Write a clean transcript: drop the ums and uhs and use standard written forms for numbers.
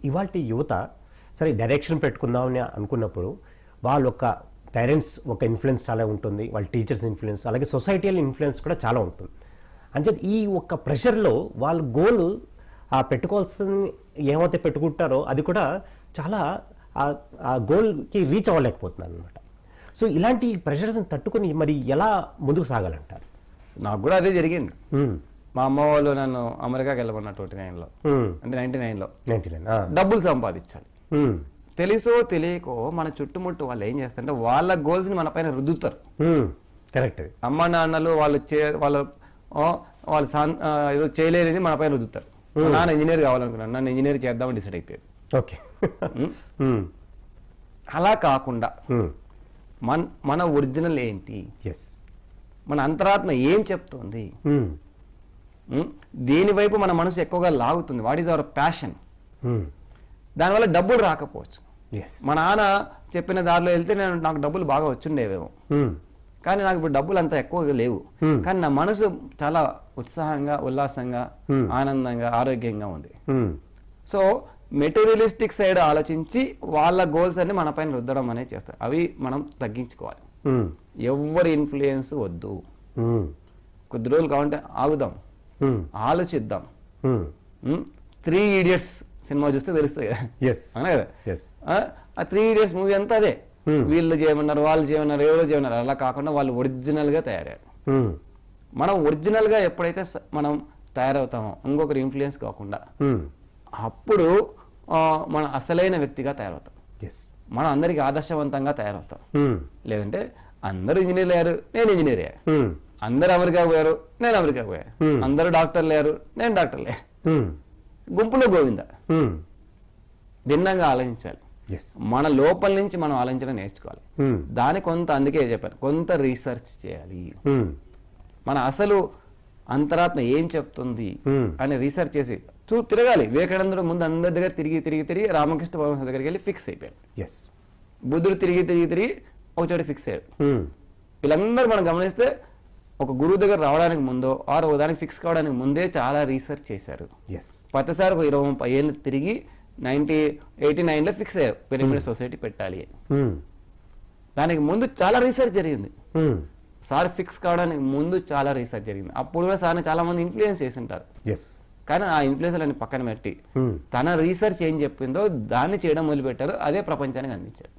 ఇవాల్టి యువత సరే డైరెక్షన్ పెట్టుకుందామని అనుకున్నప్పుడు వాళ్ళ ఒక పేరెంట్స్ ఒక ఇన్ఫ్లుయెన్స్ చాలా ఉంటుంది, వాళ్ళ టీచర్స్ ఇన్ఫ్లుయెన్స్, అలాగే సొసైటీల ఇన్ఫ్లుయెన్స్ కూడా చాలా ఉంటుంది. అంటే ఈ ఒక్క ప్రెషర్లో వాళ్ళ గోల్ పెట్టుకోవాల్సిన ఏమైతే పెట్టుకుంటారో అది కూడా చాలా ఆ గోల్కి రీచ్ అవ్వలేకపోతున్నారు అనమాట. సో ఇలాంటి ప్రెషర్స్ని తట్టుకొని మరి ఎలా ముందుకు సాగాలంటారు? నాకు కూడా అదే జరిగింది. మా అమ్మ వాళ్ళు నన్ను అమెరికాకి వెళ్ళమన్నారు 29లో, అంటే 99లో డబ్బులు సంపాదించాలి. తెలుసో తెలియకో మన చుట్టుముట్టు వాళ్ళు ఏం చేస్తారంటే వాళ్ళ గోల్స్ని మన పైన రుద్దుతారు. కరెక్ట్. అమ్మ నాన్నలు వాళ్ళు ఏదో చేయలేనిది మన పైన రుద్దుతారు. నాన్న ఇంజనీర్ కావాలనుకున్నాను, నన్ను ఇంజనీర్ చేద్దామని డిసైడ్ అయిపోయాడు. ఓకే. అలా కాకుండా మన ఒరిజినల్ ఏంటి, మన అంతరాత్మ ఏం చెప్తుంది, దేనివైపు మన మనసు ఎక్కువగా లాగుతుంది, వాట్ ఈజ్ అవర్ ప్యాషన్. దానివల్ల డబ్బులు రాకపోవచ్చు. మా నాన్న చెప్పిన దారిలో వెళ్తే నాకు డబ్బులు బాగా వచ్చిండేవేమో, కానీ నాకు ఇప్పుడు డబ్బులు అంత ఎక్కువగా లేవు, కానీ నా మనసు చాలా ఉత్సాహంగా, ఉల్లాసంగా, ఆనందంగా, ఆరోగ్యంగా ఉంది. సో మెటీరియలిస్టిక్ సైడ్ ఆలోచించి వాళ్ళ గోల్స్ అన్ని మన పైన రుద్దడం అనేది చేస్తారు. అవి మనం తగ్గించుకోవాలి. ఎవరి ఇన్ఫ్లుయెన్స్ వద్దు. కొద్ది రోజులు కావాలంటే ఆగుదాం, ఆలోచిద్దాం. 3 Idiots సినిమా చూస్తే తెలుస్తుంది కదా, అవునా కదా? ఆ 3 Idiots మూవీ అంతా అదే. వీళ్ళు చేయమన్నారు, వాళ్ళు చేయమన్నారు, ఎవరో చేయమన్నారు. అలా కాకుండా వాళ్ళు ఒరిజినల్గా తయారయ్యారు. మనం ఒరిజినల్గా ఎప్పుడైతే మనం తయారవుతామో, ఇంకొకరి ఇన్ఫ్లుయెన్స్ కాకుండా, అప్పుడు మన అసలైన వ్యక్తిగా తయారవుతాం. మనం అందరికి ఆదర్శవంతంగా తయారవుతాం. లేదంటే అందరూ ఇంజనీర్లు అయ్యారు, నేను ఇంజనీర్ అయ్యా, అందరు అమెరికా పోయారు, నేను అమెరికా పోయా, అందరూ డాక్టర్లు అయ్యారు, నేను డాక్టర్లే, గుంపులో గోవింద. భిన్నంగా ఆలోచించాలి. మన లోపల నుంచి మనం ఆలోచించడం నేర్చుకోవాలి. దాని కొంత, అందుకే చెప్పాను, కొంత రీసెర్చ్ చేయాలి. మన అసలు అంతరాత్మ ఏం చెప్తుంది అని రీసెర్చ్ చేసి తిరగాలి. వివేకానందుడు ముందు అందరి దగ్గర తిరిగి రామకృష్ణ పరమహంస దగ్గరికి వెళ్ళి ఫిక్స్ అయిపోయాడు. బుద్ధుడు తిరిగి ఒక చోట ఫిక్స్ అయ్యాడు. వీళ్ళందరూ మనం గమనిస్తే ఒక గురువు దగ్గర రావడానికి ముందో ఒక దానికి ఫిక్స్ కావడానికి ముందే చాలా రీసెర్చ్ చేశారు. ప్రతిసారి ఒక 20-30 ఏళ్ళు తిరిగి 1989లో ఫిక్స్ అయ్యారు, పిరమిడ్ సొసైటీ పెట్టాలి అని. దానికి ముందు చాలా రీసెర్చ్ జరిగింది. సార్ ఫిక్స్ కావడానికి ముందు చాలా రీసెర్చ్ జరిగింది. అప్పుడు కూడా సార్ని చాలా మంది ఇన్ఫ్లుయెన్స్ చేసి ఉంటారు. కానీ ఆ ఇన్ఫ్లుయెన్స్లని పక్కన పెట్టి తన రీసెర్చ్ ఏం చెప్పిందో దాన్ని చేయడం మొదలుపెట్టారు. అదే ప్రపంచానికి అందించారు.